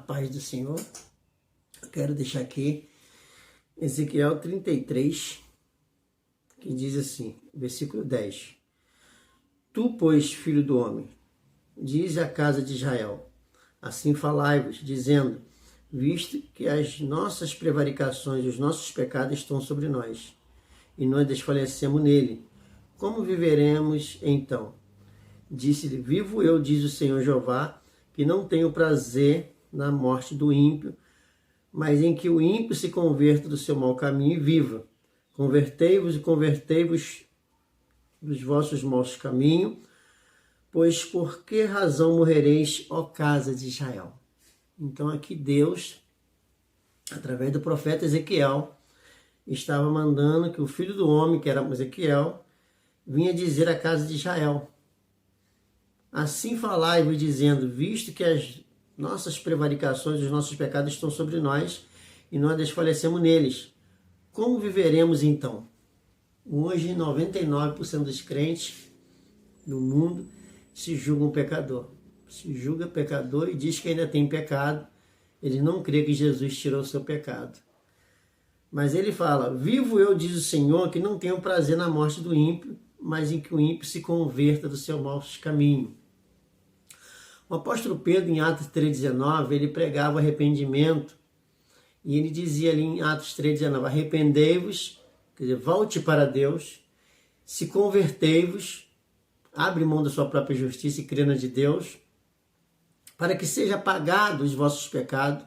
paz do Senhor. Eu quero deixar aqui Ezequiel 33, que diz assim, versículo 10. Tu, pois, filho do homem, dize à casa de Israel, assim falai-vos, dizendo, visto que as nossas prevaricações e os nossos pecados estão sobre nós, e nós desfalecemos nele, como viveremos então? Disse-lhe, vivo eu, diz o Senhor Jeová, que não tenho prazer na morte do ímpio, mas em que o ímpio se converta do seu mau caminho e viva. Convertei-vos e convertei-vos dos vossos maus caminhos, pois por que razão morrereis, ó casa de Israel? Então aqui Deus, através do profeta Ezequiel, estava mandando que o filho do homem, que era Ezequiel, vinha dizer à casa de Israel, assim falai-vos dizendo, visto que as nossas prevaricações, os nossos pecados estão sobre nós e nós desfalecemos neles. Como viveremos então? Hoje, 99% dos crentes do mundo se julgam pecador. Se julga pecador e diz que ainda tem pecado. Ele não crê que Jesus tirou o seu pecado. Mas ele fala, vivo eu, diz o Senhor, que não tenho prazer na morte do ímpio, mas em que o ímpio se converta do seu mau caminho. O apóstolo Pedro, em Atos 3,19, ele pregava arrependimento, e ele dizia ali em Atos 3,19, arrependei-vos, quer dizer, volte para Deus, se convertei-vos, abre mão da sua própria justiça e crê na de Deus, para que seja apagado os vossos pecados,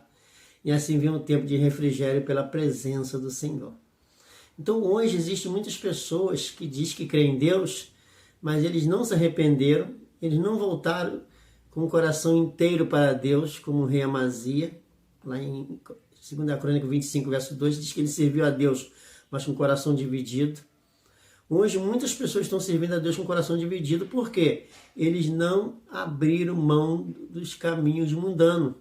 e assim venha um tempo de refrigério pela presença do Senhor. Então hoje existem muitas pessoas que dizem que creem em Deus, mas eles não se arrependeram, eles não voltaram com o coração inteiro para Deus, como o rei Amazia, lá em 2 Crônica 25, verso 2, diz que ele serviu a Deus, mas com o coração dividido. Hoje muitas pessoas estão servindo a Deus com o coração dividido, porque eles não abriram mão dos caminhos mundanos.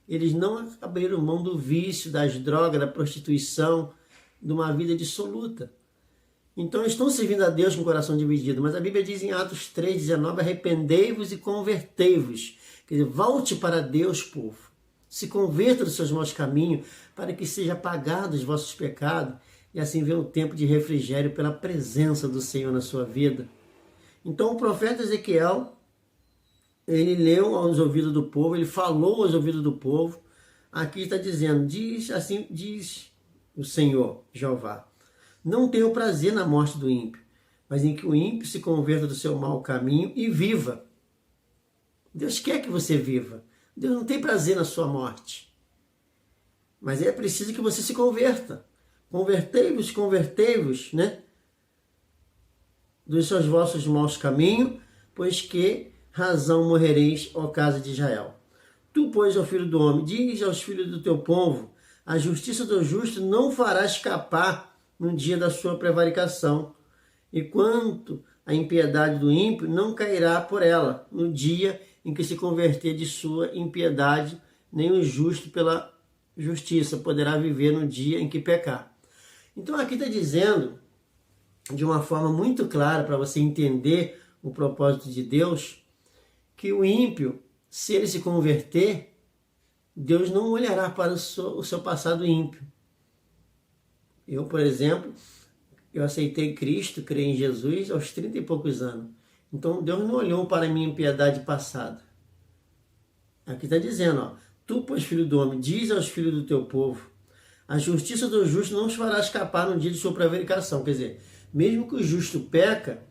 Eles não abriram mão do vício, das drogas, da prostituição, de uma vida dissoluta. Então estão servindo a Deus com o coração dividido, mas a Bíblia diz em Atos 3,19, arrependei-vos e convertei-vos. Quer dizer, volte para Deus, povo. Se converta dos seus maus caminhos, para que seja apagado os vossos pecados, e assim venha um tempo de refrigério pela presença do Senhor na sua vida. Então o profeta Ezequiel, ele leu aos ouvidos do povo, ele falou aos ouvidos do povo, aqui está dizendo, assim diz o Senhor, Jeová, não tenho prazer na morte do ímpio, mas em que o ímpio se converta do seu mau caminho e viva. Deus quer que você viva. Deus não tem prazer na sua morte. Mas é preciso que você se converta. Convertei-vos, né? Dos seus vossos maus caminhos, pois que razão morrereis, ó casa de Israel. Tu, pois, ó filho do homem, diz aos filhos do teu povo, a justiça do justo não fará escapar no dia da sua prevaricação, e quanto à impiedade do ímpio, não cairá por ela, no dia em que se converter de sua impiedade, nem o justo pela justiça poderá viver no dia em que pecar. Então aqui está dizendo, de uma forma muito clara, para você entender o propósito de Deus, que o ímpio, se ele se converter, Deus não olhará para o seu passado ímpio. Eu, por exemplo, eu aceitei Cristo, creio em Jesus aos 30 e poucos anos. Então Deus não olhou para a minha impiedade passada. Aqui está dizendo, ó, tu, pois, filho do homem, diz aos filhos do teu povo, a justiça do justo não os fará escapar no dia de sua prevaricação. Quer dizer, mesmo que o justo peca,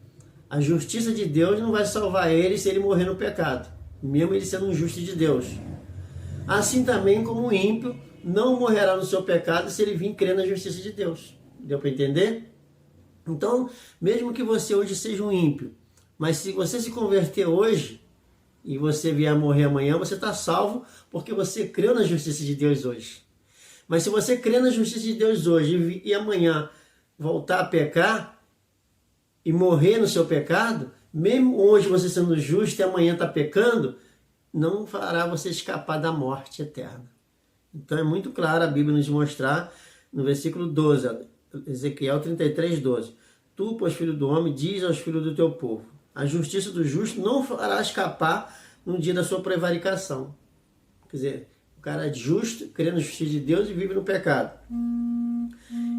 a justiça de Deus não vai salvar ele se ele morrer no pecado, mesmo ele sendo um justo de Deus. Assim também como o ímpio não morrerá no seu pecado se ele vir crer na justiça de Deus. Deu para entender? Então, mesmo que você hoje seja um ímpio, mas se você se converter hoje e você vier a morrer amanhã, você está salvo porque você creu na justiça de Deus hoje. Mas se você crê na justiça de Deus hoje e amanhã voltar a pecar e morrer no seu pecado, mesmo hoje você sendo justo e amanhã está pecando, não fará você escapar da morte eterna. Então é muito claro a Bíblia nos mostrar no versículo 12, Ezequiel 33, 12. Tu, pois, filho do homem, diz aos filhos do teu povo, a justiça do justo não fará escapar no dia da sua prevaricação. Quer dizer, cara é justo, crê na justiça de Deus e vive no pecado.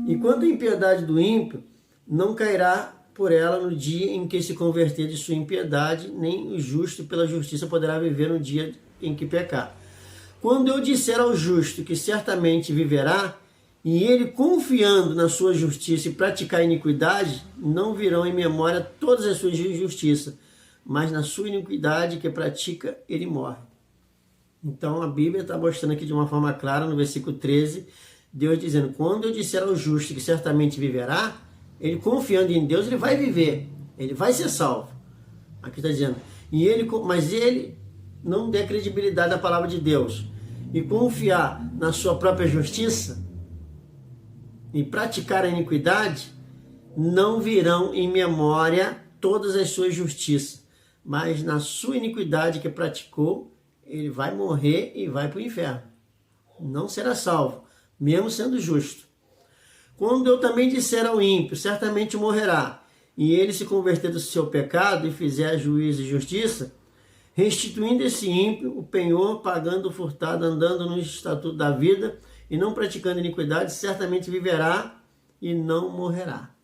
E quanto à impiedade do ímpio, não cairá por ela no dia em que se converter de sua impiedade, nem o justo pela justiça poderá viver no dia em que pecar. Quando eu disser ao justo que certamente viverá, e ele confiando na sua justiça e praticar a iniquidade, não virão em memória todas as suas injustiças, mas na sua iniquidade que pratica, ele morre. Então a Bíblia está mostrando aqui de uma forma clara, no versículo 13, Deus dizendo, quando eu disser ao justo que certamente viverá, ele confiando em Deus, ele vai viver, ele vai ser salvo. Aqui está dizendo, mas ele não der credibilidade à palavra de Deus e confiar na sua própria justiça e praticar a iniquidade, não virão em memória todas as suas justiças, mas na sua iniquidade que praticou, ele vai morrer e vai para o inferno. Não será salvo, mesmo sendo justo. Quando eu também disser ao ímpio, certamente morrerá, e ele se converter do seu pecado e fizer juízo e justiça, restituindo esse ímpio o penhor, pagando o furtado, andando no estatuto da vida e não praticando iniquidade, certamente viverá e não morrerá.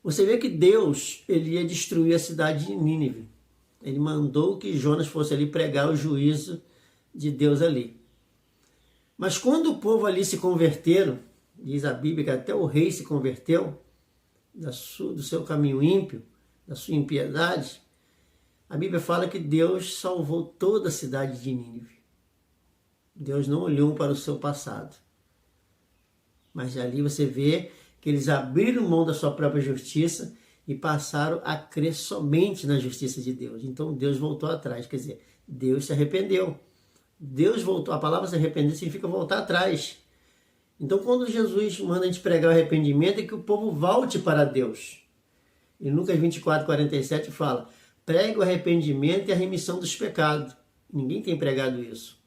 Você vê que Deus, ele ia destruir a cidade de Nínive. Ele mandou que Jonas fosse ali pregar o juízo de Deus ali. Mas quando o povo ali se converteram, diz a Bíblia que até o rei se converteu do seu caminho ímpio, da sua impiedade, a Bíblia fala que Deus salvou toda a cidade de Nínive. Deus não olhou para o seu passado. Mas ali você vê que eles abriram mão da sua própria justiça e passaram a crer somente na justiça de Deus. Então Deus voltou atrás, quer dizer, Deus se arrependeu. Deus voltou, a palavra se arrepender significa voltar atrás. Então quando Jesus manda a gente pregar o arrependimento, é que o povo volte para Deus. Em Lucas 24:47 fala, pregue o arrependimento e a remissão dos pecados. Ninguém tem pregado isso.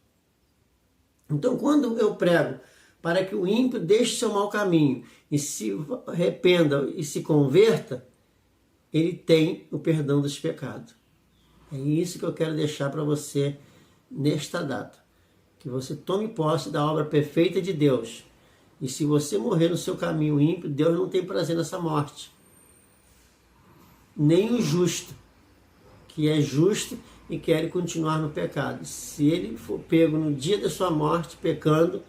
Então quando eu prego para que o ímpio deixe seu mau caminho e se arrependa e se converta, ele tem o perdão dos pecados. É isso que eu quero deixar para você nesta data. Que você tome posse da obra perfeita de Deus. E se você morrer no seu caminho ímpio, Deus não tem prazer nessa morte. Nem o justo, que é justo e quer continuar no pecado. Se ele for pego no dia da sua morte, pecando,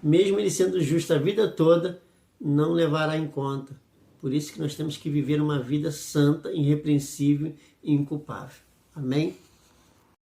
mesmo ele sendo justo a vida toda, não levará em conta. Por isso que nós temos que viver uma vida santa, irrepreensível e inculpável. Amém?